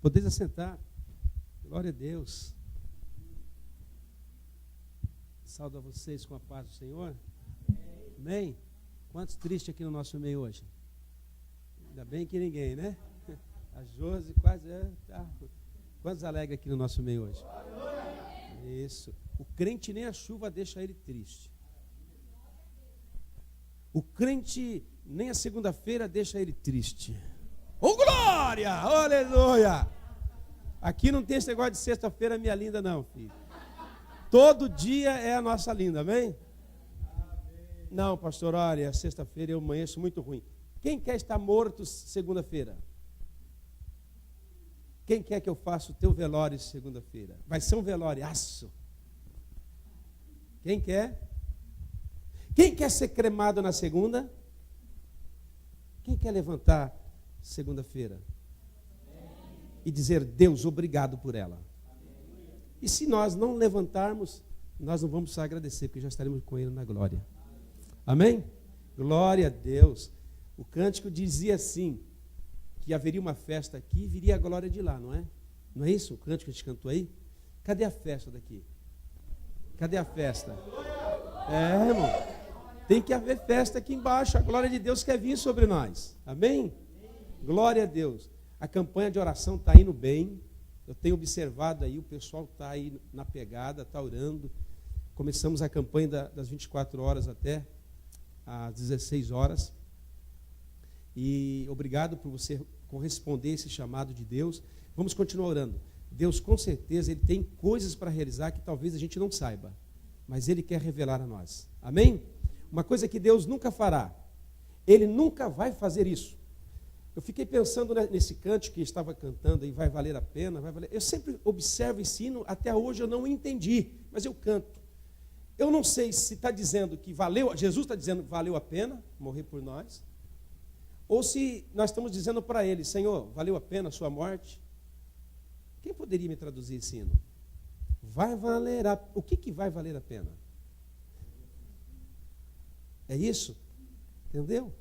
Podeis assentar. Glória a Deus. Saúdo a vocês com a paz do Senhor. Amém? Quantos tristes aqui no nosso meio hoje? Ainda bem que ninguém, né? A Josi quase tá. Quantos alegres aqui no nosso meio hoje? Isso. O crente nem a chuva deixa ele triste. O crente nem a segunda-feira deixa ele triste. Oh, glória! Aleluia! Aqui não tem esse negócio de sexta-feira minha linda não, filho. Todo dia é a nossa linda, amém? Não, pastor, olha, sexta-feira eu amanheço muito ruim. Quem quer estar morto segunda-feira? Quem quer que eu faça o teu velório segunda-feira? Vai ser um velóriaço. Quem quer? Quem quer ser cremado na segunda? Quem quer levantar segunda-feira? E dizer, Deus, obrigado por ela. E se nós não levantarmos, nós não vamos só agradecer, porque já estaremos com Ele na glória. Amém? Glória a Deus. O cântico dizia assim, que haveria uma festa aqui e viria a glória de lá, não é? Não é isso o cântico que a gente cantou aí? Cadê a festa daqui? Cadê a festa? É, irmão. Tem que haver festa aqui embaixo. A glória de Deus quer vir sobre nós. Amém? Glória a Deus. A campanha de oração está indo bem. Eu tenho observado aí, o pessoal está aí na pegada, está orando. Começamos a campanha das 24 horas até às 16 horas. E obrigado por você corresponder a esse chamado de Deus. Vamos continuar orando. Deus, com certeza, Ele tem coisas para realizar que talvez a gente não saiba. Mas Ele quer revelar a nós. Amém? Uma coisa que Deus nunca fará. Ele nunca vai fazer isso. Eu fiquei pensando nesse cântico que estava cantando, e vai valer a pena, vai valer. Eu sempre observo esse hino, até hoje eu não entendi, mas eu canto. Eu não sei se está dizendo que valeu, Jesus está dizendo que valeu a pena morrer por nós, ou se nós estamos dizendo para Ele, Senhor, valeu a pena a sua morte? Quem poderia me traduzir esse hino? Vai valer a... O que vai valer a pena? É isso? Entendeu?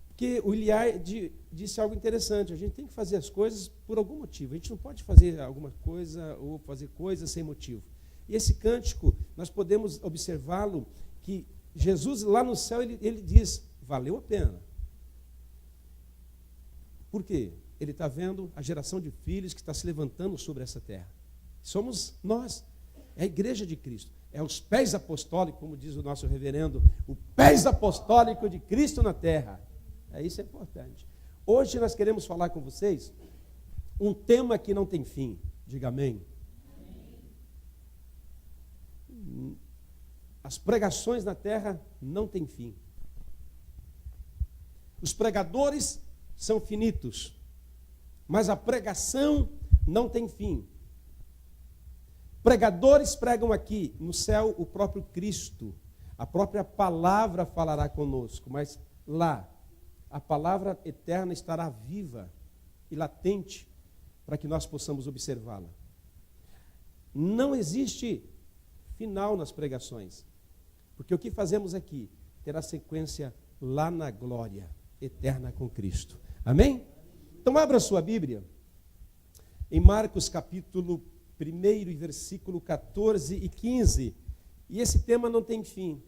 Porque o Iliar disse algo interessante, a gente tem que fazer as coisas por algum motivo, a gente não pode fazer alguma coisa ou fazer coisas sem motivo. E esse cântico, nós podemos observá-lo, que Jesus lá no céu, ele diz, valeu a pena. Por quê? Ele está vendo a geração de filhos que está se levantando sobre essa terra. Somos nós, é a igreja de Cristo, é os pés apostólicos, como diz o nosso reverendo, o pés apostólico de Cristo na terra. Isso é importante. Hoje nós queremos falar com vocês um tema que não tem fim. Diga amém. As pregações na terra não têm fim. Os pregadores são finitos, mas a pregação não tem fim. Pregadores pregam aqui, no céu o próprio Cristo, a própria palavra falará conosco, mas lá a palavra eterna estará viva e latente para que nós possamos observá-la. Não existe final nas pregações, porque o que fazemos aqui terá sequência lá na glória eterna com Cristo. Amém? Então abra sua Bíblia em Marcos capítulo 1 e versículo 14 e 15. E esse tema não tem fim,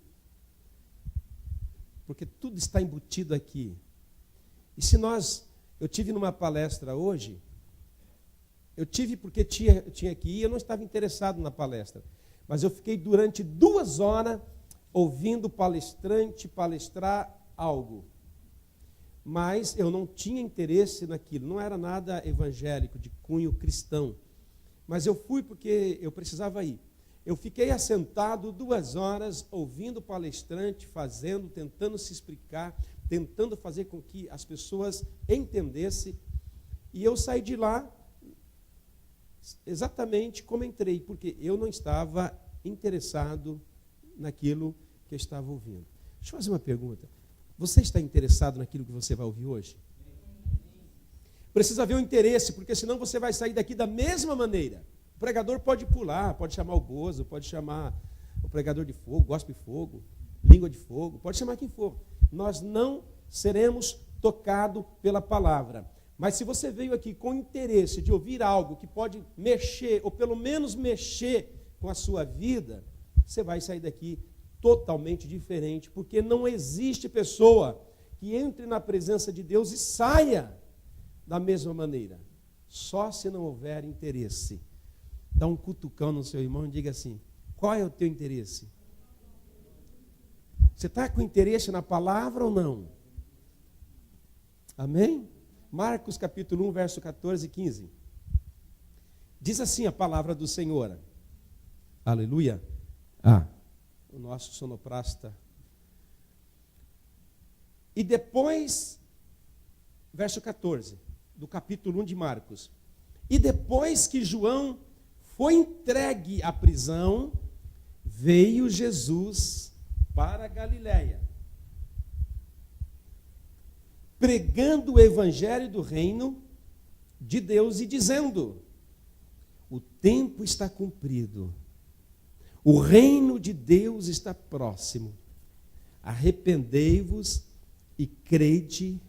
porque tudo está embutido aqui. E se eu tive numa palestra hoje, eu tive porque tinha que ir, eu não estava interessado na palestra, mas eu fiquei durante 2 horas ouvindo o palestrante palestrar algo, mas eu não tinha interesse naquilo, não era nada evangélico, de cunho cristão, mas eu fui porque eu precisava ir. Eu fiquei assentado 2 horas ouvindo o palestrante, tentando se explicar, tentando fazer com que as pessoas entendessem, e eu saí de lá exatamente como entrei, porque eu não estava interessado naquilo que eu estava ouvindo. Deixa eu fazer uma pergunta. Você está interessado naquilo que você vai ouvir hoje? Precisa haver um interesse, porque senão você vai sair daqui da mesma maneira. O pregador pode pular, pode chamar o Bozo, pode chamar o pregador de fogo, gospel de fogo, língua de fogo, pode chamar quem for. Nós não seremos tocados pela palavra. Mas se você veio aqui com interesse de ouvir algo que pode mexer, ou pelo menos mexer com a sua vida, você vai sair daqui totalmente diferente, porque não existe pessoa que entre na presença de Deus e saia da mesma maneira, só se não houver interesse. Dá um cutucão no seu irmão e diga assim: qual é o teu interesse? Você está com interesse na palavra ou não? Amém? Marcos capítulo 1, verso 14 e 15. Diz assim a palavra do Senhor. Aleluia. O nosso sonoplasta. E depois, verso 14, do capítulo 1 de Marcos. E depois que João foi entregue à prisão, veio Jesus para a Galiléia, pregando o evangelho do reino de Deus e dizendo: o tempo está cumprido, o reino de Deus está próximo, arrependei-vos e crede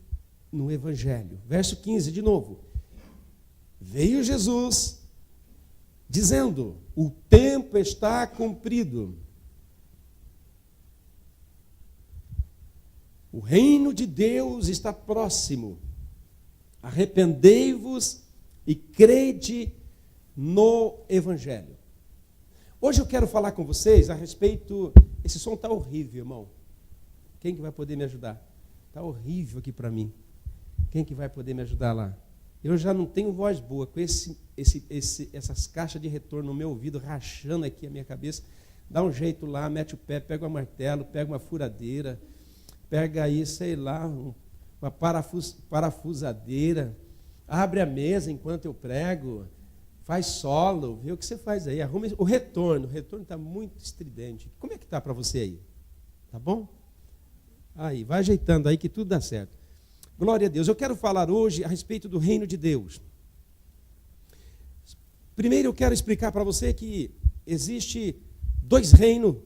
no evangelho. Verso 15 de novo. Veio Jesus dizendo: o tempo está cumprido, o reino de Deus está próximo, arrependei-vos e crede no evangelho. Hoje eu quero falar com vocês a respeito... Esse som está horrível, irmão. Quem que vai poder me ajudar? Está horrível aqui para mim. Quem que vai poder me ajudar lá? Eu já não tenho voz boa, com essas caixas de retorno no meu ouvido, rachando aqui a minha cabeça. Dá um jeito lá, mete o pé, pega um martelo, pega uma furadeira, pega aí, sei lá, uma parafusadeira, abre a mesa enquanto eu prego, faz solo, vê o que você faz aí, arruma o retorno está muito estridente. Como é que está para você aí? Tá bom? Aí, vai ajeitando aí que tudo dá certo. Glória a Deus. Eu quero falar hoje a respeito do reino de Deus. Primeiro eu quero explicar para você que existe 2 reinos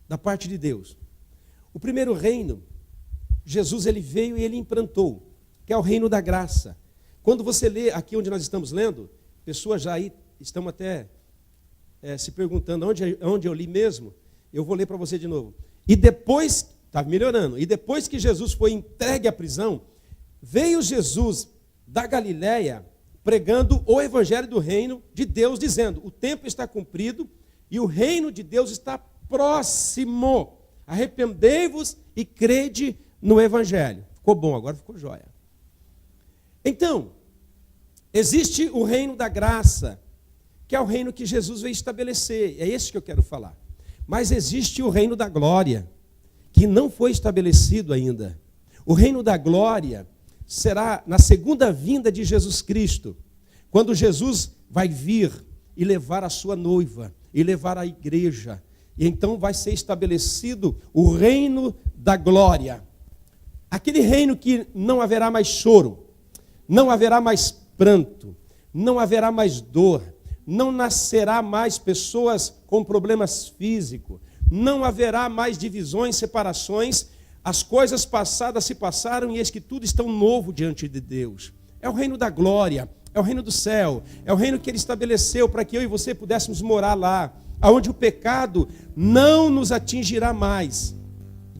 da parte de Deus. O primeiro reino, Jesus ele veio e ele implantou, que é o reino da graça. Quando você lê aqui onde nós estamos lendo, pessoas já aí estão até se perguntando onde eu li mesmo. Eu vou ler para você de novo. E depois, está melhorando, e depois que Jesus foi entregue à prisão, veio Jesus da Galiléia pregando o evangelho do reino de Deus, dizendo: o tempo está cumprido e o reino de Deus está próximo. Arrependei-vos e crede no evangelho. Ficou bom, agora ficou jóia. Então, existe o reino da graça, que é o reino que Jesus veio estabelecer. É esse que eu quero falar. Mas existe o reino da glória, que não foi estabelecido ainda. O reino da glória será na segunda vinda de Jesus Cristo, quando Jesus vai vir e levar a sua noiva, e levar a igreja. E então vai ser estabelecido o reino da glória. Aquele reino que não haverá mais choro, não haverá mais pranto, não haverá mais dor, não nascerá mais pessoas com problemas físicos, não haverá mais divisões, separações. As coisas passadas se passaram e eis que tudo está novo diante de Deus. É o reino da glória, é o reino do céu, é o reino que Ele estabeleceu para que eu e você pudéssemos morar lá, aonde o pecado não nos atingirá mais,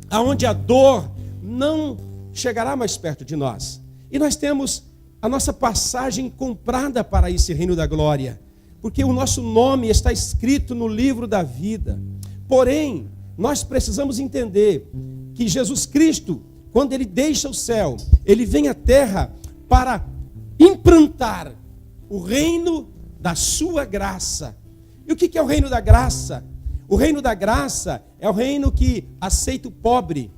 aonde a dor não chegará mais perto de nós. E nós temos a nossa passagem comprada para esse reino da glória, porque o nosso nome está escrito no livro da vida. Porém, nós precisamos entender que Jesus Cristo, quando Ele deixa o céu, Ele vem à terra para implantar o reino da sua graça. E o que é o reino da graça? O reino da graça é o reino que aceita o pobre,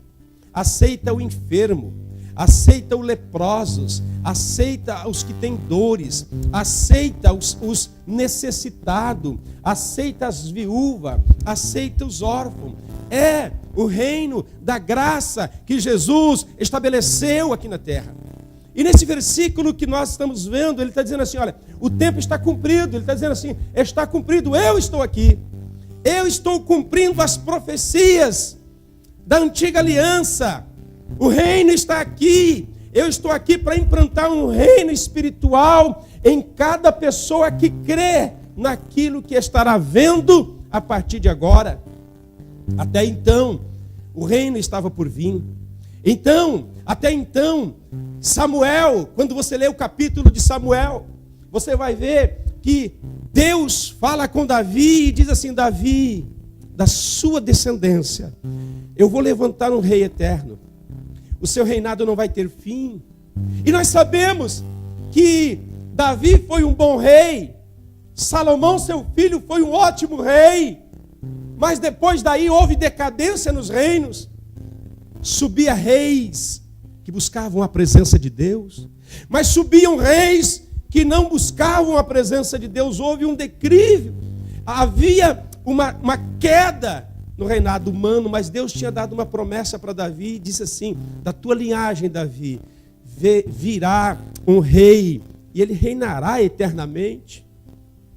aceita o enfermo, aceita os leprosos, aceita os que têm dores, aceita os necessitados, aceita as viúvas, aceita os órfãos. É o reino da graça que Jesus estabeleceu aqui na terra. E nesse versículo que nós estamos vendo, ele está dizendo assim, olha, o tempo está cumprido. Ele está dizendo assim, está cumprido, eu estou aqui. Eu estou cumprindo as profecias da antiga aliança. O reino está aqui. Eu estou aqui para implantar um reino espiritual em cada pessoa que crê naquilo que estará vendo a partir de agora. Até então, o reino estava por vir. Até então, Samuel, quando você lê o capítulo de Samuel, você vai ver que Deus fala com Davi e diz assim: Davi, da sua descendência, eu vou levantar um rei eterno. O seu reinado não vai ter fim. E nós sabemos que Davi foi um bom rei. Salomão, seu filho, foi um ótimo rei. Mas depois daí houve decadência nos reinos. Subia reis que buscavam a presença de Deus, mas subiam reis que não buscavam a presença de Deus. Houve um declínio. Havia uma queda no reinado humano, mas Deus tinha dado uma promessa para Davi e disse assim: da tua linhagem, Davi, virá um rei e ele reinará eternamente.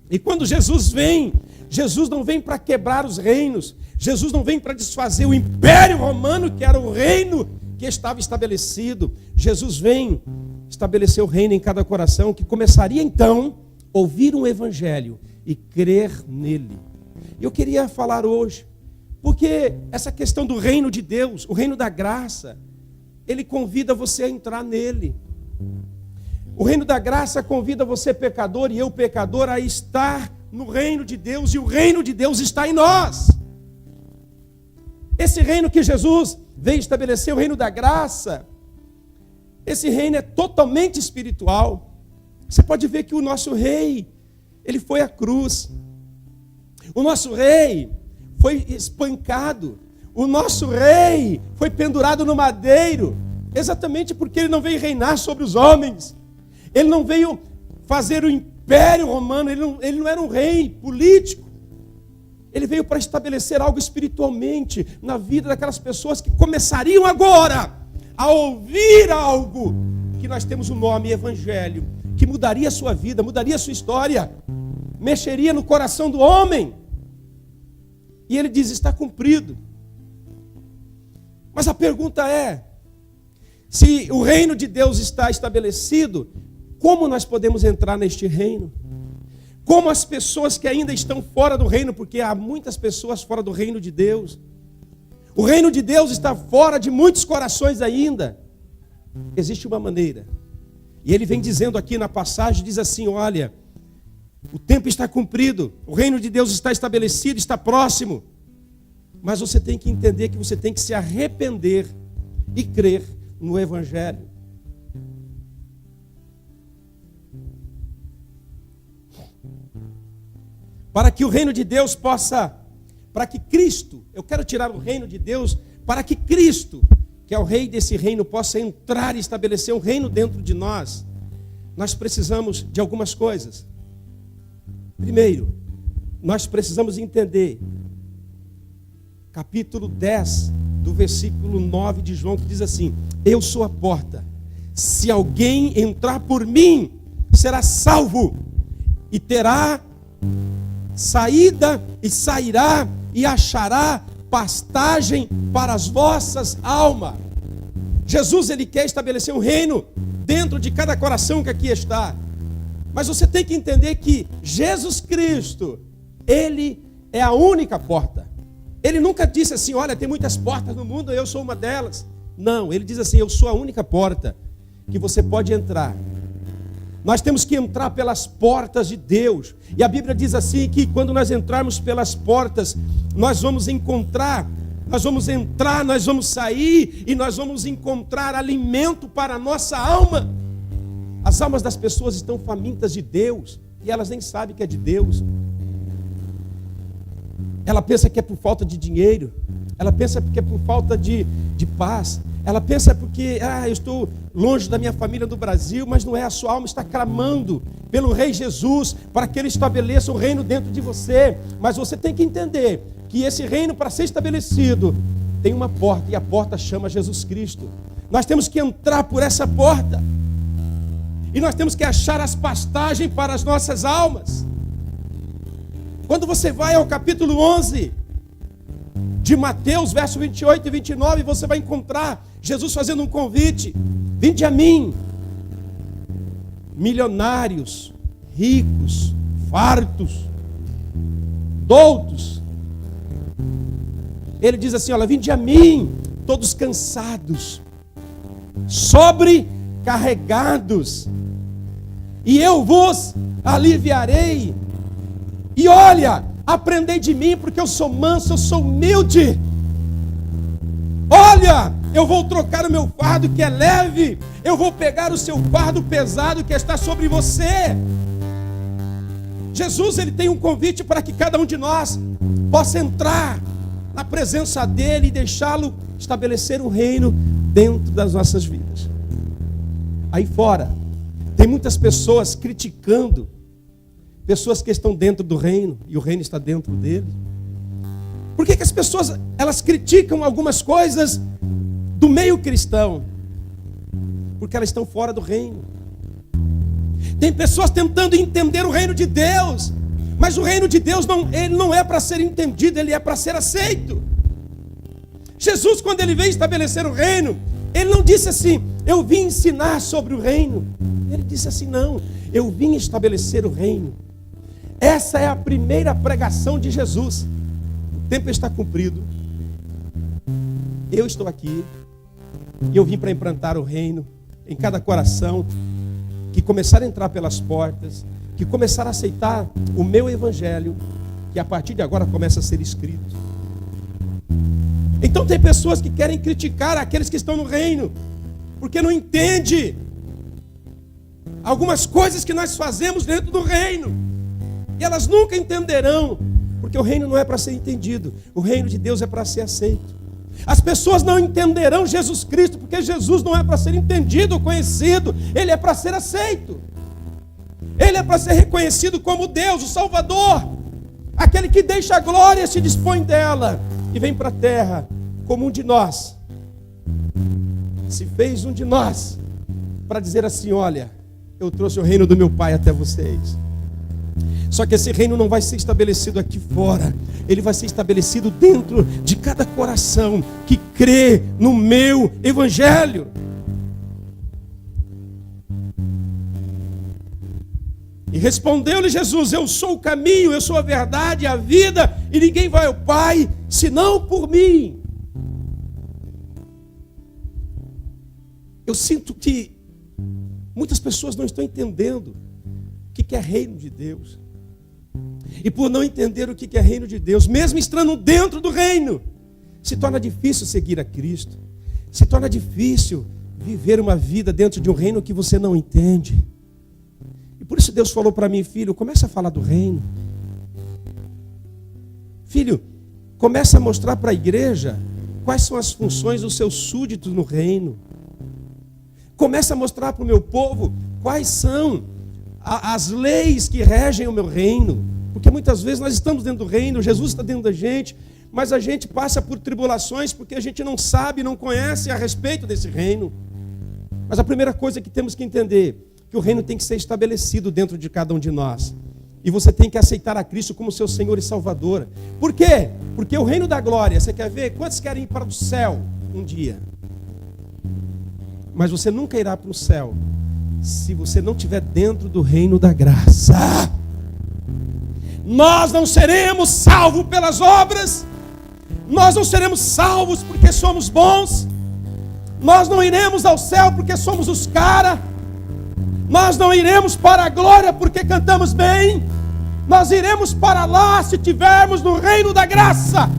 E quando Jesus vem, Jesus não vem para quebrar os reinos, Jesus não vem para desfazer o império romano, que era o reino que estava estabelecido. Jesus vem estabelecer o reino em cada coração, que começaria então a ouvir um evangelho e crer nele. Eu queria falar hoje, porque essa questão do reino de Deus, o reino da graça, ele convida você a entrar nele. O reino da graça convida você, pecador, e eu, pecador, a estar no reino de Deus, e o reino de Deus está em nós. Esse reino que Jesus veio estabelecer, o reino da graça, esse reino é totalmente espiritual. Você pode ver que o nosso rei, ele foi à cruz. O nosso rei foi espancado. O nosso rei foi pendurado no madeiro, exatamente porque ele não veio reinar sobre os homens. Ele não veio fazer o império romano, ele não era um rei político. Ele veio para estabelecer algo espiritualmente na vida daquelas pessoas que começariam agora a ouvir algo que nós temos o nome Evangelho, que mudaria a sua vida, mudaria a sua história, mexeria no coração do homem. E ele diz: está cumprido. Mas a pergunta é: se o reino de Deus está estabelecido, como nós podemos entrar neste reino? Como as pessoas que ainda estão fora do reino, porque há muitas pessoas fora do reino de Deus. O reino de Deus está fora de muitos corações ainda. Existe uma maneira. E ele vem dizendo aqui na passagem, diz assim: olha, o tempo está cumprido, o reino de Deus está estabelecido, está próximo. Mas você tem que entender que você tem que se arrepender e crer no Evangelho. Para que o reino de Deus possa, para que Cristo, eu quero tirar o reino de Deus, para que Cristo, que é o rei desse reino, possa entrar e estabelecer um reino dentro de nós, nós precisamos de algumas coisas. Primeiro, nós precisamos entender, capítulo 10, do versículo 9 de João, que diz assim: eu sou a porta, se alguém entrar por mim, será salvo, e terá saída, e sairá, e achará pastagem para as vossas almas. Jesus, ele quer estabelecer um reino dentro de cada coração que aqui está. Mas você tem que entender que Jesus Cristo, ele é a única porta. Ele nunca disse assim: olha, tem muitas portas no mundo, eu sou uma delas. Não, ele diz assim: eu sou a única porta que você pode entrar. Nós temos que entrar pelas portas de Deus. E a Bíblia diz assim que quando nós entrarmos pelas portas, nós vamos encontrar, nós vamos entrar, nós vamos sair e nós vamos encontrar alimento para a nossa alma. As almas das pessoas estão famintas de Deus e elas nem sabem que é de Deus. Ela pensa que é por falta de dinheiro, ela pensa que é por falta de paz, ela pensa porque eu estou longe da minha família do Brasil, mas não é. A sua alma está clamando pelo Rei Jesus para que ele estabeleça o reino dentro de você. Mas você tem que entender que esse reino, para ser estabelecido, tem uma porta, e a porta chama Jesus Cristo. Nós temos que entrar por essa porta. E nós temos que achar as pastagens para as nossas almas. Quando você vai ao capítulo 11 de Mateus, verso 28 e 29, você vai encontrar Jesus fazendo um convite: vinde a mim, milionários, ricos, fartos, doutos. Ele diz assim: olha, vinde a mim, todos cansados, sobrecarregados, e eu vos aliviarei. E olha, aprendei de mim, porque eu sou manso, eu sou humilde. Olha, eu vou trocar o meu fardo que é leve, eu vou pegar o seu fardo pesado que está sobre você. Jesus, ele tem um convite para que cada um de nós possa entrar na presença dele e deixá-lo estabelecer um reino dentro das nossas vidas. Aí fora, tem muitas pessoas criticando pessoas que estão dentro do reino e o reino está dentro deles. Por que as pessoas, elas criticam algumas coisas do meio cristão? Porque elas estão fora do reino. Tem pessoas tentando entender o reino de Deus, mas o reino de Deus ele não é para ser entendido, ele é para ser aceito. Jesus, quando ele veio estabelecer o reino, ele não disse assim: eu vim ensinar sobre o reino. Ele disse assim: não, eu vim estabelecer o reino. Essa é a primeira pregação de Jesus. O tempo está cumprido. Eu estou aqui e eu vim para implantar o reino em cada coração que começar a entrar pelas portas, que começar a aceitar o meu evangelho, que a partir de agora começa a ser escrito. Então tem pessoas que querem criticar aqueles que estão no reino, porque não entende algumas coisas que nós fazemos dentro do reino. E elas nunca entenderão, porque o reino não é para ser entendido, o reino de Deus é para ser aceito. As pessoas não entenderão Jesus Cristo, porque Jesus não é para ser entendido ou conhecido, ele é para ser aceito. Ele é para ser reconhecido como Deus, o Salvador, aquele que deixa a glória, se dispõe dela e vem para a terra como um de nós. Se fez um de nós para dizer assim: olha, eu trouxe o reino do meu Pai até vocês. Só que esse reino não vai ser estabelecido aqui fora, ele vai ser estabelecido dentro de cada coração que crê no meu evangelho. E respondeu-lhe Jesus: eu sou o caminho, eu sou a verdade, a vida, e ninguém vai ao Pai senão por mim. Eu sinto que muitas pessoas não estão entendendo o que é reino de Deus. E por não entender o que é reino de Deus, mesmo estando dentro do reino, se torna difícil seguir a Cristo. Se torna difícil viver uma vida dentro de um reino que você não entende. E por isso Deus falou para mim: filho, começa a falar do reino. Filho, começa a mostrar para a igreja quais são as funções dos seus súditos no reino. Começa a mostrar para o meu povo quais são as leis que regem o meu reino. Porque muitas vezes nós estamos dentro do reino, Jesus está dentro da gente, mas a gente passa por tribulações porque a gente não sabe, não conhece a respeito desse reino. Mas a primeira coisa que temos que entender, que o reino tem que ser estabelecido dentro de cada um de nós. E você tem que aceitar a Cristo como seu Senhor e Salvador. Por quê? Porque o reino da glória, você quer ver? Quantos querem ir para o céu um dia? Mas você nunca irá para o céu se você não estiver dentro do reino da graça. Nós não seremos salvos pelas obras, nós não seremos salvos porque somos bons, nós não iremos ao céu porque somos os caras, nós não iremos para a glória porque cantamos bem, nós iremos para lá se estivermos no reino da graça,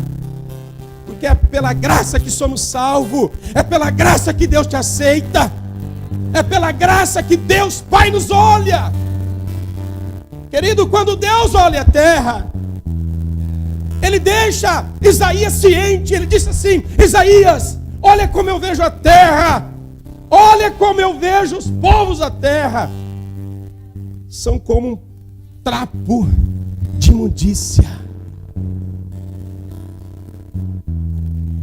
porque é pela graça que somos salvos, é pela graça que Deus te aceita, é pela graça que Deus Pai nos olha. Querido, quando Deus olha a terra, Ele deixa Isaías ciente. Ele disse assim: Isaías, olha como eu vejo a terra, olha como eu vejo os povos da terra, são como um trapo de imundícia,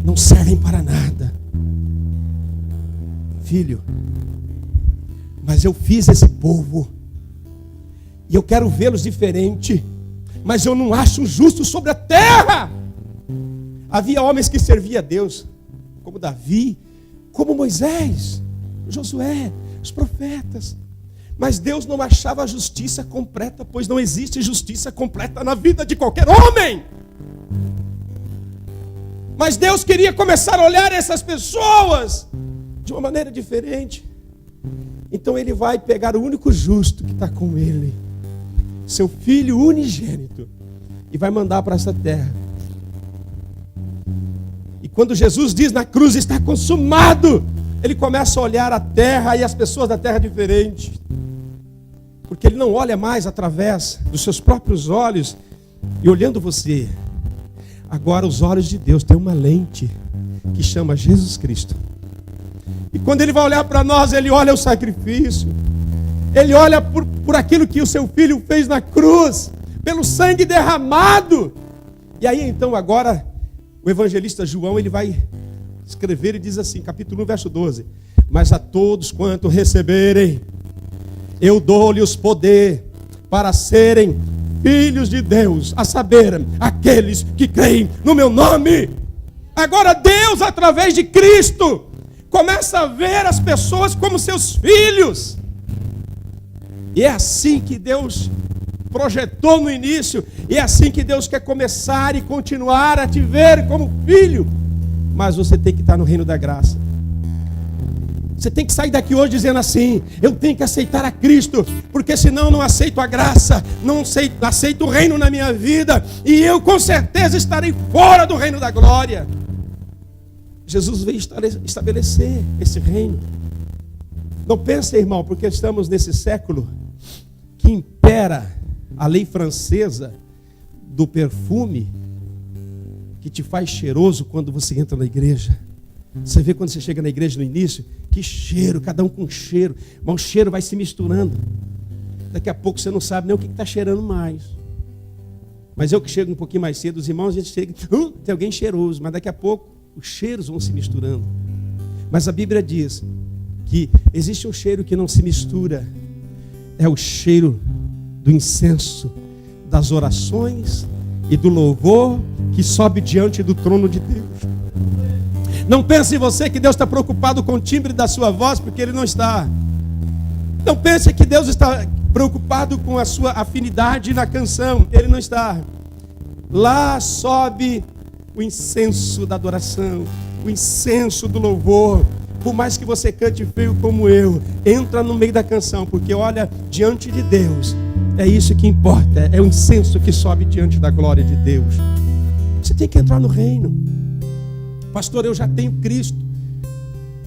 não servem para nada. Filho, mas eu fiz esse povo e eu quero vê-los diferente, mas eu não acho justo sobre a terra Havia homens que serviam a Deus, como Davi, como Moisés, Josué, os profetas. Mas Deus não achava a justiça completa, pois não existe justiça completa na vida de qualquer homem. Mas Deus queria começar a olhar essas pessoas de uma maneira diferente. Então Ele vai pegar o único justo que está com Ele, seu Filho unigênito, e vai mandar para essa terra. E quando Jesus diz na cruz, está consumado, Ele começa a olhar a terra e as pessoas da terra diferente. Porque Ele não olha mais através dos seus próprios olhos e olhando você. Agora os olhos de Deus têm uma lente que chama Jesus Cristo. E quando Ele vai olhar para nós, Ele olha o sacrifício. Ele olha por aquilo que o seu Filho fez na cruz, pelo sangue derramado. E aí então agora o evangelista João, ele vai escrever e diz assim, capítulo 1, verso 12. Mas a todos quanto receberem, eu dou-lhes poder para serem filhos de Deus, a saber, aqueles que creem no meu nome. Agora Deus, através de Cristo, começa a ver as pessoas como seus filhos. E é assim que Deus projetou no início, e é assim que Deus quer começar e continuar a te ver como filho. Mas você tem que estar no reino da graça. Você tem que sair daqui hoje dizendo assim: eu tenho que aceitar a Cristo, porque senão não aceito a graça, não aceito o reino na minha vida, e eu com certeza estarei fora do reino da glória. Jesus veio estabelecer esse reino. Não pense, irmão, porque estamos nesse século que impera a lei francesa do perfume, que te faz cheiroso quando você entra na igreja. Você vê quando você chega na igreja no início, que cheiro, cada um com um cheiro. Mas o cheiro vai se misturando. Daqui a pouco você não sabe nem o que está cheirando mais. Mas eu que chego um pouquinho mais cedo, os irmãos, a gente chega, tem alguém cheiroso, mas daqui a pouco os cheiros vão se misturando. Mas a Bíblia diz que existe um cheiro que não se mistura. É o cheiro do incenso, das orações e do louvor que sobe diante do trono de Deus. Não pense em você que Deus está preocupado com o timbre da sua voz, porque Ele não está. Não pense que Deus está preocupado com a sua afinidade na canção. Ele não está. Lá sobe o incenso da adoração, o incenso do louvor. Por mais que você cante feio como eu, entra no meio da canção, porque olha, diante de Deus, é isso que importa. É o incenso que sobe diante da glória de Deus. Você tem que entrar no reino. Pastor, eu já tenho Cristo.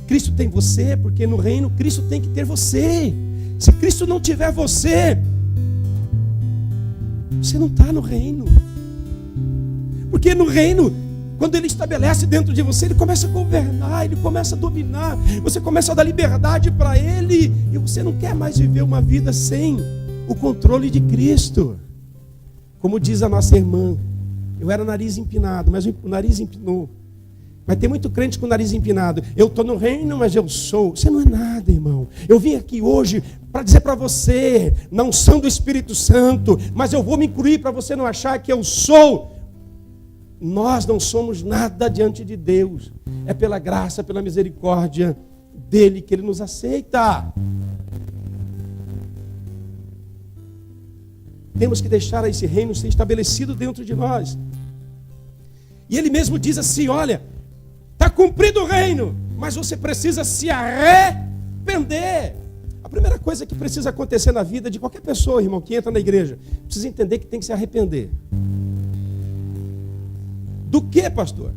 Cristo tem você, porque no reino Cristo tem que ter você. Se Cristo não tiver você, você não está no reino. Porque no reino, quando Ele estabelece dentro de você, Ele começa a governar, Ele começa a dominar. Você começa a dar liberdade para Ele. E você não quer mais viver uma vida sem o controle de Cristo. Como diz a nossa irmã, eu era nariz empinado, mas o nariz empinou. Mas tem muito crente com o nariz empinado. Eu estou no reino, mas eu sou. Você não é nada, irmão. Eu vim aqui hoje para dizer para você, na unção do Espírito Santo, mas eu vou me incluir para você não achar que eu sou. Nós não somos nada diante de Deus. É pela graça, pela misericórdia dEle que Ele nos aceita. Temos que deixar esse reino ser estabelecido dentro de nós. E Ele mesmo diz assim, olha, está cumprido o reino, mas você precisa se arrepender. A primeira coisa que precisa acontecer na vida de qualquer pessoa, irmão, que entra na igreja, precisa entender que tem que se arrepender. Do que, pastor?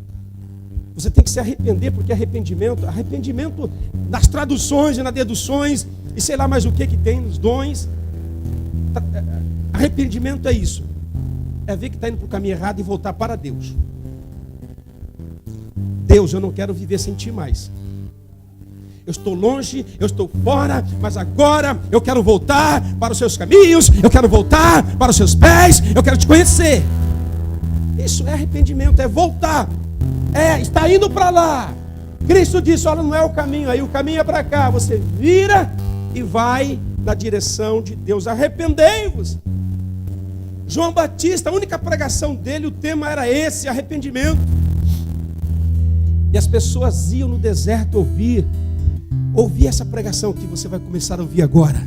Você tem que se arrepender, porque arrependimento nas traduções e nas deduções, e sei lá mais o que tem nos dons. Arrependimento é isso. É ver que está indo para o caminho errado e voltar para Deus. Deus, eu não quero viver sem Ti mais. Eu estou longe, eu estou fora, mas agora eu quero voltar para os Seus caminhos, eu quero voltar para os Seus pés, eu quero Te conhecer. Isso é arrependimento, é voltar. Está indo para lá. Cristo disse, olha, não é o caminho aí, o caminho é para cá. Você vira e vai na direção de Deus. Arrependei-vos. João Batista, a única pregação dele, o tema era esse, arrependimento. E as pessoas iam no deserto ouvir essa pregação que você vai começar a ouvir agora.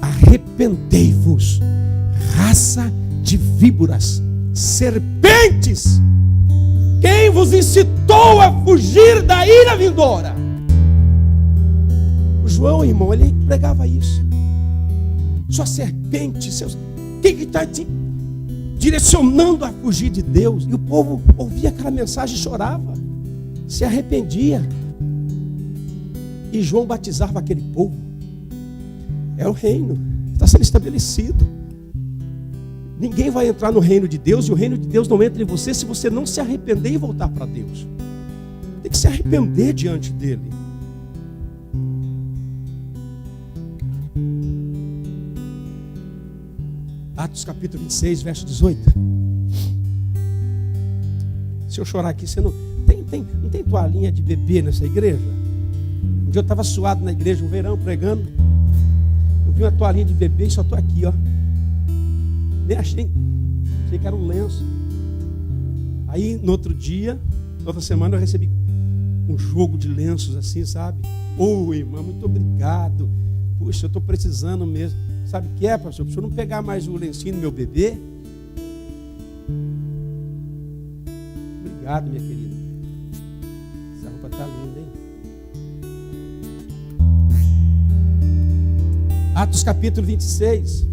Arrependei-vos, raça de víboras, serpentes. Quem vos incitou a fugir da ira vindoura? O João, irmão, ele pregava isso. Sua serpente, quem que está te direcionando a fugir de Deus? E o povo ouvia aquela mensagem e chorava, se arrependia. E João batizava aquele povo. É o reino, está sendo estabelecido. Ninguém vai entrar no reino de Deus, e o reino de Deus não entra em você se você não se arrepender e voltar para Deus. Tem que se arrepender diante dele. Atos capítulo 26, verso 18. Se eu chorar aqui, você não tem toalhinha de bebê nessa igreja? Um dia eu estava suado na igreja, um verão, pregando. Eu vi uma toalhinha de bebê e só estou aqui, ó. Nem achei que era um lenço. Aí no outro dia, outra semana, eu recebi um jogo de lenços assim, sabe? Irmã, muito obrigado. Puxa, eu estou precisando mesmo. Sabe o que é, pastor? Para o senhor não pegar mais o lencinho do meu bebê? Obrigado, minha querida. Essa roupa está linda, hein? Atos capítulo 26.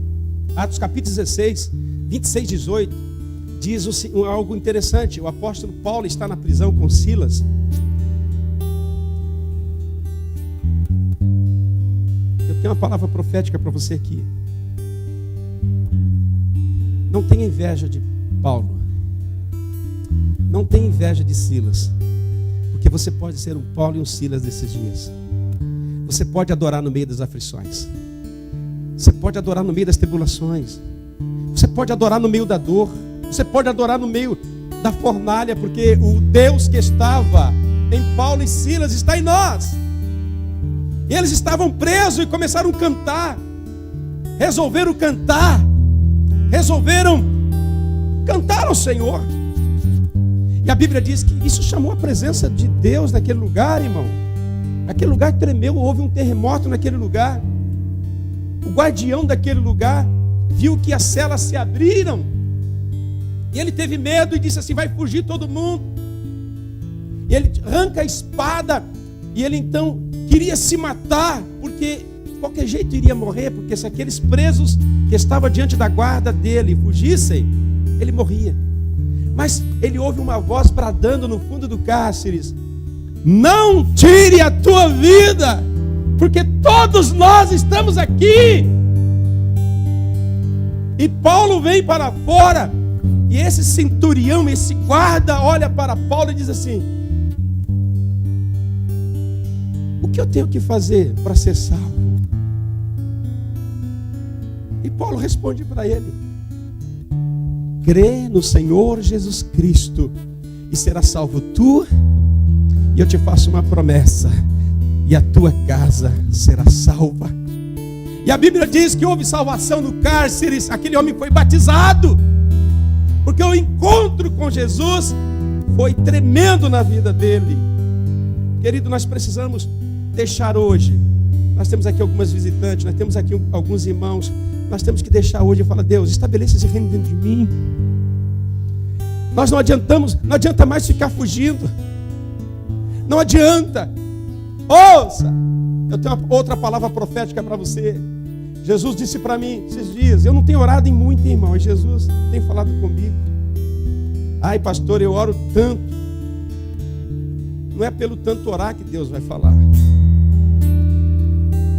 Atos capítulo 16, 26, 18, diz algo interessante. O apóstolo Paulo está na prisão com Silas. Eu tenho uma palavra profética para você aqui. Não tenha inveja de Paulo. Não tenha inveja de Silas. Porque você pode ser um Paulo e um Silas desses dias. Você pode adorar no meio das aflições. Você pode adorar no meio das tribulações. Você pode adorar no meio da dor. Você pode adorar no meio da fornalha, porque o Deus que estava em Paulo e Silas está em nós. E eles estavam presos e começaram a cantar. Resolveram cantar ao Senhor. E a Bíblia diz que isso chamou a presença de Deus naquele lugar, irmão. Aquele lugar tremeu, houve um terremoto naquele lugar. O guardião daquele lugar viu que as celas se abriram. E ele teve medo e disse assim: vai fugir todo mundo. E ele arranca a espada. E ele então queria se matar, porque de qualquer jeito iria morrer. Porque se aqueles presos que estavam diante da guarda dele fugissem, ele morria. Mas ele ouve uma voz bradando no fundo do cárcere: não tire a tua vida, porque todos nós estamos aqui. E Paulo vem para fora. E esse centurião, esse guarda, olha para Paulo e diz assim: o que eu tenho que fazer para ser salvo? E Paulo responde para ele: crê no Senhor Jesus Cristo e será salvo tu, e eu te faço uma promessa, e a tua casa será salva. E a Bíblia diz que houve salvação no cárcere. Aquele homem foi batizado, porque o encontro com Jesus foi tremendo na vida dele. Querido, nós precisamos deixar hoje. Nós temos aqui algumas visitantes, nós temos aqui alguns irmãos. Nós temos que deixar hoje e falar: Deus, estabeleça esse reino dentro de mim. Nós não adianta mais ficar fugindo. Não adianta. Ouça, eu tenho outra palavra profética para você. Jesus disse para mim esses dias: eu não tenho orado em muito, irmão, e Jesus tem falado comigo. Ai, pastor, eu oro tanto. Não é pelo tanto orar que Deus vai falar.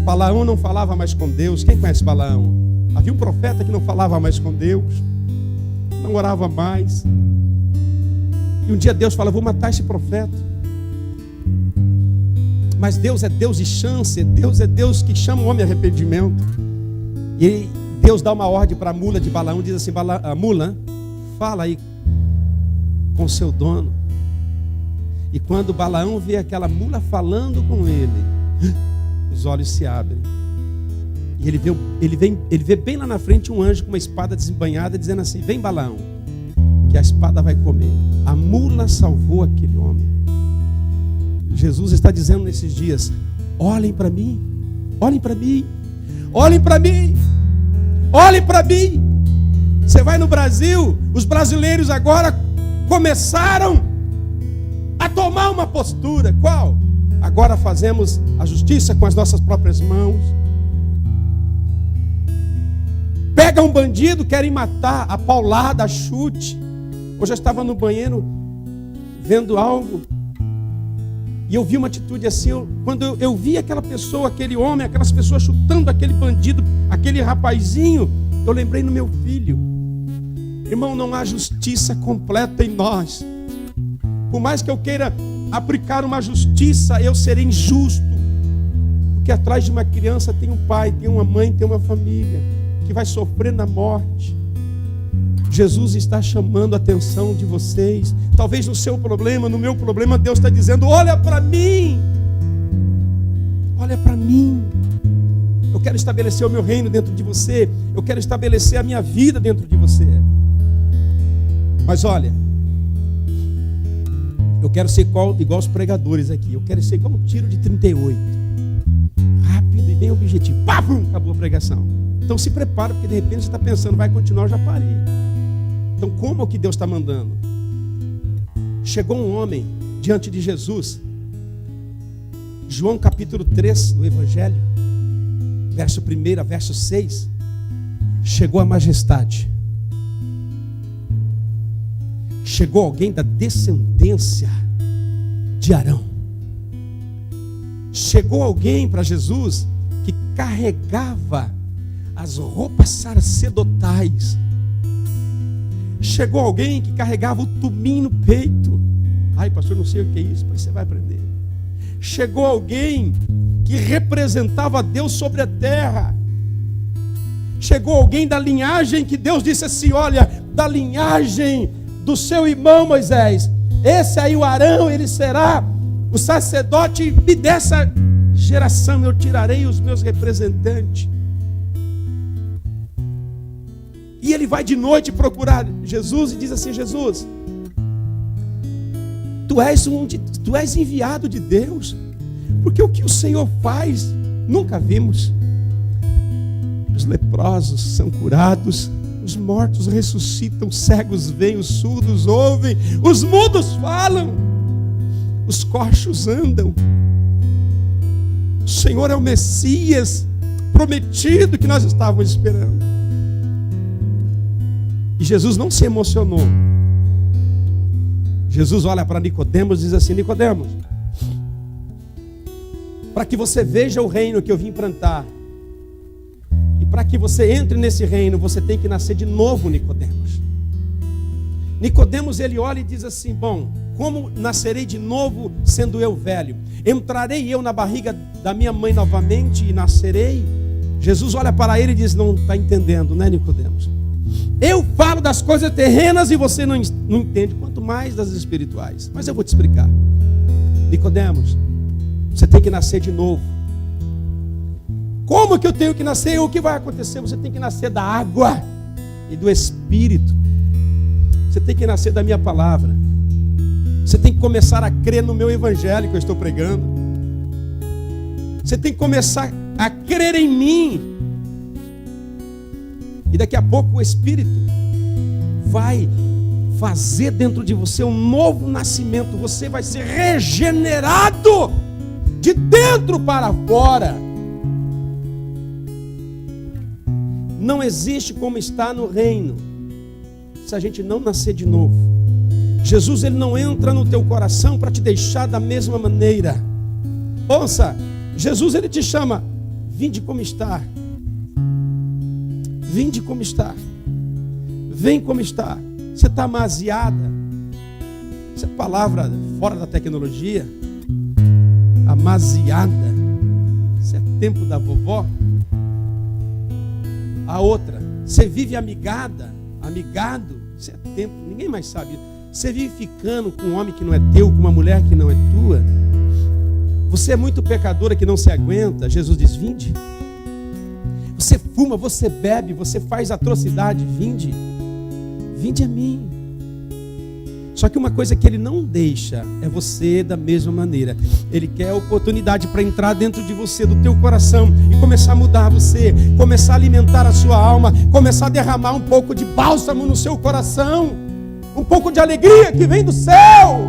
Balaão não falava mais com Deus. Quem conhece Balaão? Havia um profeta que não falava mais com Deus, não orava mais. E um dia Deus fala: vou matar esse profeta. Mas Deus é Deus de chance. Deus é Deus que chama o homem a arrependimento. E Deus dá uma ordem para a mula de Balaão. Diz assim: a mula, fala aí com seu dono. E quando Balaão vê aquela mula falando com ele, os olhos se abrem. E ele vê bem lá na frente um anjo com uma espada desembainhada, dizendo assim: vem, Balaão, que a espada vai comer. A mula salvou aquele homem. Jesus está dizendo nesses dias: olhem para mim, olhem para mim, olhem para mim, olhem para mim. Você vai no Brasil, os brasileiros agora começaram a tomar uma postura. Qual? Agora fazemos a justiça com as nossas próprias mãos. Pega um bandido, querem matar, a paulada, a chute. Hoje eu estava no banheiro vendo algo e eu vi uma atitude assim. Quando eu vi aquela pessoa, aquele homem, aquelas pessoas chutando aquele bandido, aquele rapazinho, eu lembrei no meu filho. Irmão, não há justiça completa em nós. Por mais que eu queira aplicar uma justiça, eu serei injusto. Porque atrás de uma criança tem um pai, tem uma mãe, tem uma família que vai sofrer na morte. Jesus está chamando a atenção de vocês. Talvez no seu problema, no meu problema, Deus está dizendo: olha para mim, olha para mim. Eu quero estabelecer o meu reino dentro de você. Eu quero estabelecer a minha vida dentro de você. Mas olha, eu quero ser igual os pregadores aqui. Eu quero ser igual um tiro de 38. Rápido e bem objetivo. Pá, pum, acabou a pregação. Então se prepara, porque de repente você está pensando: vai continuar, eu já parei. Então como é o que Deus está mandando? Chegou um homem diante de Jesus. João capítulo 3 do Evangelho, verso 1 a verso 6. Chegou a majestade. Chegou alguém da descendência de Arão. Chegou alguém para Jesus que carregava as roupas sacerdotais. Chegou alguém que carregava o tumim no peito. Ai, pastor, não sei o que é isso, mas você vai aprender. Chegou alguém que representava Deus sobre a terra. Chegou alguém da linhagem que Deus disse assim: olha, da linhagem do seu irmão Moisés, esse aí, o Arão, ele será o sacerdote, e dessa geração eu tirarei os meus representantes. E ele vai de noite procurar Jesus e diz assim: Jesus, tu és enviado de Deus, porque o que o Senhor faz nunca vimos. Os leprosos são curados, os mortos ressuscitam, os cegos veem, os surdos ouvem, os mudos falam, os coxos andam. O Senhor é o Messias prometido que nós estávamos esperando. E Jesus não se emocionou. Jesus olha para Nicodemos e diz assim: Nicodemos, para que você veja o reino que eu vim implantar, e para que você entre nesse reino, você tem que nascer de novo, Nicodemos. Nicodemos, ele olha e diz assim: bom, como nascerei de novo sendo eu velho? Entrarei eu na barriga da minha mãe novamente e nascerei? Jesus olha para ele e diz: não está entendendo, né, Nicodemos? Eu falo das coisas terrenas e você não entende, quanto mais das espirituais. Mas eu vou te explicar. Nicodemos, você tem que nascer de novo. Como que eu tenho que nascer? O que vai acontecer? Você tem que nascer da água e do Espírito. Você tem que nascer da minha palavra. Você tem que começar a crer no meu evangelho que eu estou pregando. Você tem que começar a crer em mim. E daqui a pouco o Espírito vai fazer dentro de você um novo nascimento. Você vai ser regenerado de dentro para fora. Não existe como estar no reino se a gente não nascer de novo. Jesus, ele não entra no teu coração para te deixar da mesma maneira. Ouça, Jesus, ele te chama: vinde como está. Vinde como está. Vem como está. Você está amaziada. Essa é palavra fora da tecnologia. Amaziada. Isso é tempo da vovó. A outra, você vive amigada, amigado. Isso é tempo, ninguém mais sabe. Você vive ficando com um homem que não é teu, com uma mulher que não é tua. Você é muito pecadora que não se aguenta. Jesus diz: vinde. Você fuma, você bebe, você faz atrocidade, vinde. Vinde a mim. Só que uma coisa que Ele não deixa é você da mesma maneira. Ele quer a oportunidade para entrar dentro de você, do teu coração, e começar a mudar você, começar a alimentar a sua alma, começar a derramar um pouco de bálsamo no seu coração, um pouco de alegria que vem do céu.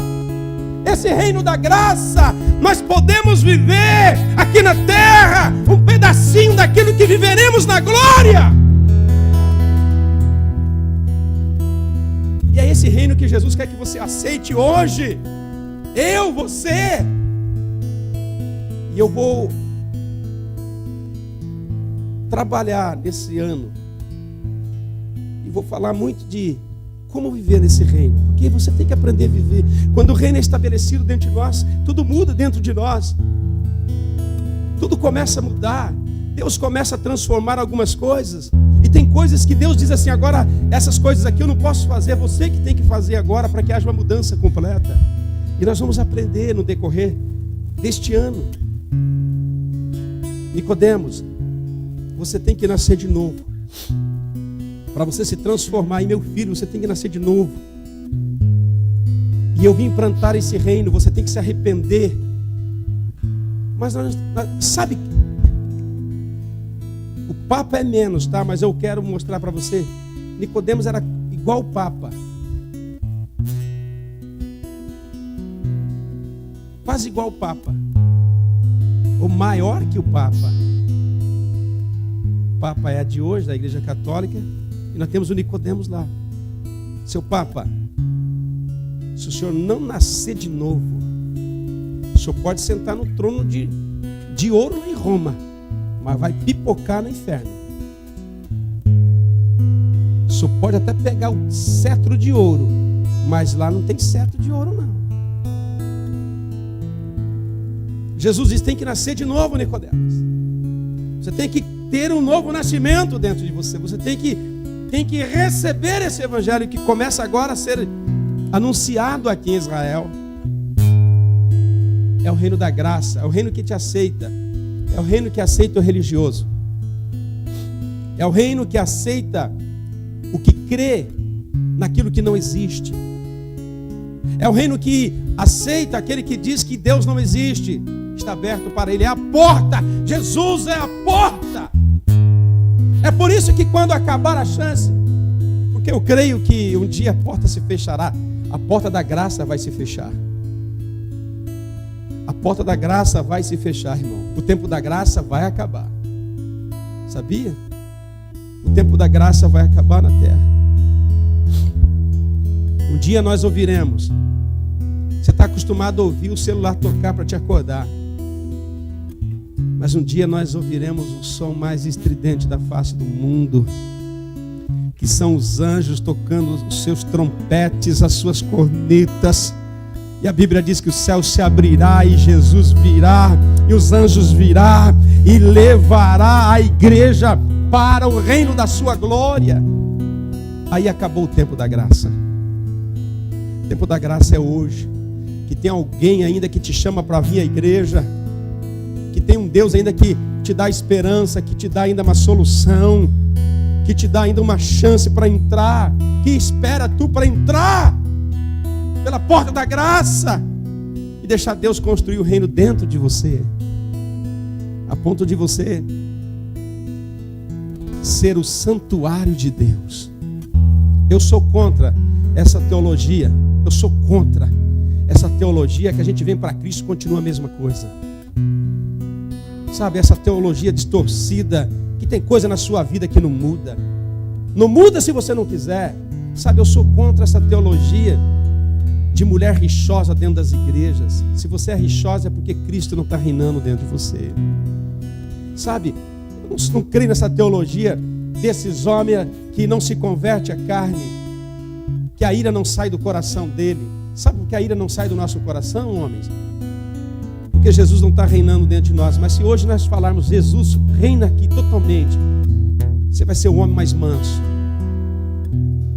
Esse reino da graça, nós podemos viver aqui na terra um pedacinho daquilo que viveremos na glória. E é esse reino que Jesus quer que você aceite hoje. Eu, você. E eu vou trabalhar nesse ano. E vou falar muito de como viver nesse reino. Porque você tem que aprender a viver. Quando o reino é estabelecido dentro de nós, tudo muda dentro de nós. Tudo começa a mudar. Deus começa a transformar algumas coisas. E tem coisas que Deus diz assim: agora essas coisas aqui eu não posso fazer, é você que tem que fazer agora para que haja uma mudança completa. E nós vamos aprender no decorrer deste ano. Nicodemos, você tem que nascer de novo. Para você se transformar em meu filho, você tem que nascer de novo. E eu vim implantar esse reino, você tem que se arrepender. Mas sabe, o Papa é menos, tá? Mas eu quero mostrar para você. Nicodemos era igual o Papa. Quase igual o Papa. Ou maior que o Papa. O Papa é a de hoje, da Igreja Católica. E nós temos o Nicodemos lá. Seu Papa, se o senhor não nascer de novo, o senhor pode sentar no trono de ouro em Roma, mas vai pipocar no inferno. O senhor pode até pegar o cetro de ouro, mas lá não tem cetro de ouro não. Jesus diz: tem que nascer de novo, Nicodemos. Você tem que ter um novo nascimento dentro de você. Você tem que receber esse evangelho que começa agora a ser anunciado aqui em Israel. É o reino da graça, é o reino que te aceita. É o reino que aceita o religioso. É o reino que aceita o que crê naquilo que não existe. É o reino que aceita aquele que diz que Deus não existe. Está aberto para ele, é a porta. Jesus é a porta. É por isso que quando acabar a chance, porque eu creio que um dia a porta se fechará, a porta da graça vai se fechar. A porta da graça vai se fechar, irmão. O tempo da graça vai acabar. Sabia? O tempo da graça vai acabar na terra. Um dia nós ouviremos. Você está acostumado a ouvir o celular tocar para te acordar. Mas um dia nós ouviremos o som mais estridente da face do mundo, que são os anjos tocando os seus trompetes, as suas cornetas. E a Bíblia diz que o céu se abrirá e Jesus virá, e os anjos virá e levará a igreja para o reino da sua glória. Aí acabou o tempo da graça. O tempo da graça é hoje. Que tem alguém ainda que te chama para vir à igreja, que tem um Deus ainda que te dá esperança, que te dá ainda uma solução, que te dá ainda uma chance para entrar, que espera tu para entrar pela porta da graça e deixar Deus construir o reino dentro de você, a ponto de você ser o santuário de Deus. Eu sou contra essa teologia. Eu sou contra essa teologia que a gente vem para Cristo e continua a mesma coisa. Sabe, essa teologia distorcida, que tem coisa na sua vida que não muda. Não muda se você não quiser. Sabe, eu sou contra essa teologia de mulher rixosa dentro das igrejas. Se você é rixosa é porque Cristo não está reinando dentro de você. Sabe, eu não creio nessa teologia desses homens que não se converte à carne, que a ira não sai do coração dele. Sabe por que a ira não sai do nosso coração, homens? Porque Jesus não está reinando dentro de nós. Mas se hoje nós falarmos Jesus reina aqui totalmente, você vai ser um homem mais manso.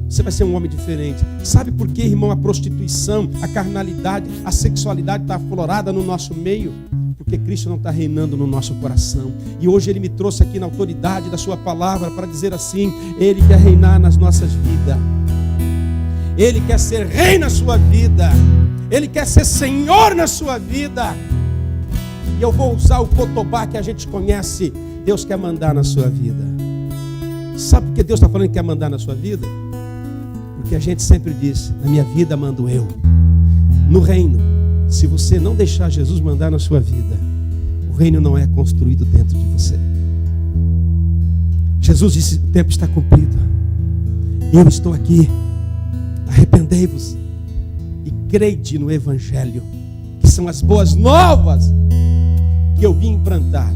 Você vai ser um homem diferente. Sabe por que, irmão, a prostituição, a carnalidade, a sexualidade está aflorada no nosso meio? Porque Cristo não está reinando no nosso coração. E hoje Ele me trouxe aqui na autoridade da sua palavra para dizer assim: Ele quer reinar nas nossas vidas. Ele quer ser rei na sua vida. Ele quer ser Senhor na sua vida. E eu vou usar o Cotobá que a gente conhece. Deus quer mandar na sua vida. Sabe por que Deus está falando que quer mandar na sua vida? Porque a gente sempre diz, na minha vida mando eu. No reino, se você não deixar Jesus mandar na sua vida, o reino não é construído dentro de você. Jesus disse, o tempo está cumprido. Eu estou aqui. Arrependei-vos e crede no Evangelho, que são as boas novas que eu vim implantar.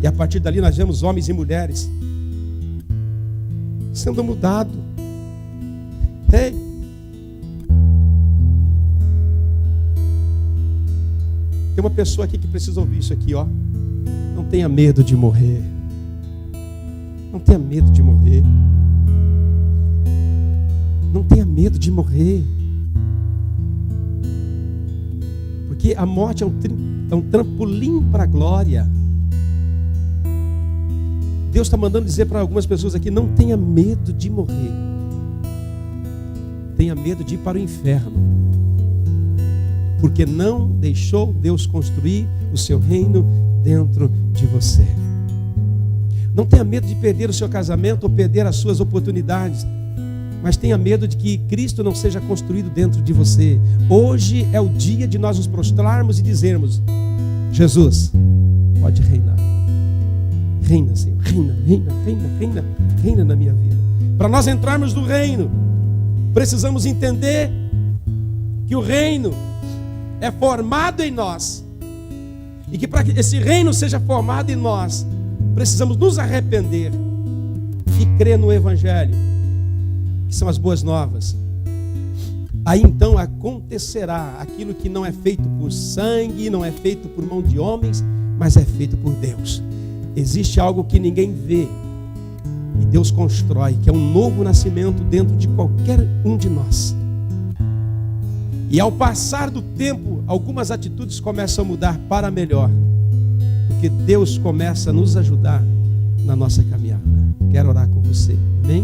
E a partir dali nós vemos homens e mulheres sendo mudados. Ei, tem uma pessoa aqui que precisa ouvir isso aqui, ó. Não tenha medo de morrer. Não tenha medo de morrer. Não tenha medo de morrer. Porque a morte é um trampolim para a glória. Deus está mandando dizer para algumas pessoas aqui, não tenha medo de morrer. Tenha medo de ir para o inferno. Porque não deixou Deus construir o seu reino dentro de você. Não tenha medo de perder o seu casamento ou perder as suas oportunidades. Mas tenha medo de que Cristo não seja construído dentro de você. Hoje é o dia de nós nos prostrarmos e dizermos, Jesus, pode reinar. Reina, Senhor, reina na minha vida. Para nós entrarmos no reino, precisamos entender que o reino é formado em nós. E que para que esse reino seja formado em nós, precisamos nos arrepender e crer no Evangelho, que são as boas novas. Aí então acontecerá aquilo que não é feito por sangue, não é feito por mão de homens, mas é feito por Deus. Existe algo que ninguém vê e Deus constrói, que é um novo nascimento dentro de qualquer um de nós. E ao passar do tempo, algumas atitudes começam a mudar para melhor, porque Deus começa a nos ajudar na nossa caminhada. Quero orar com você, amém?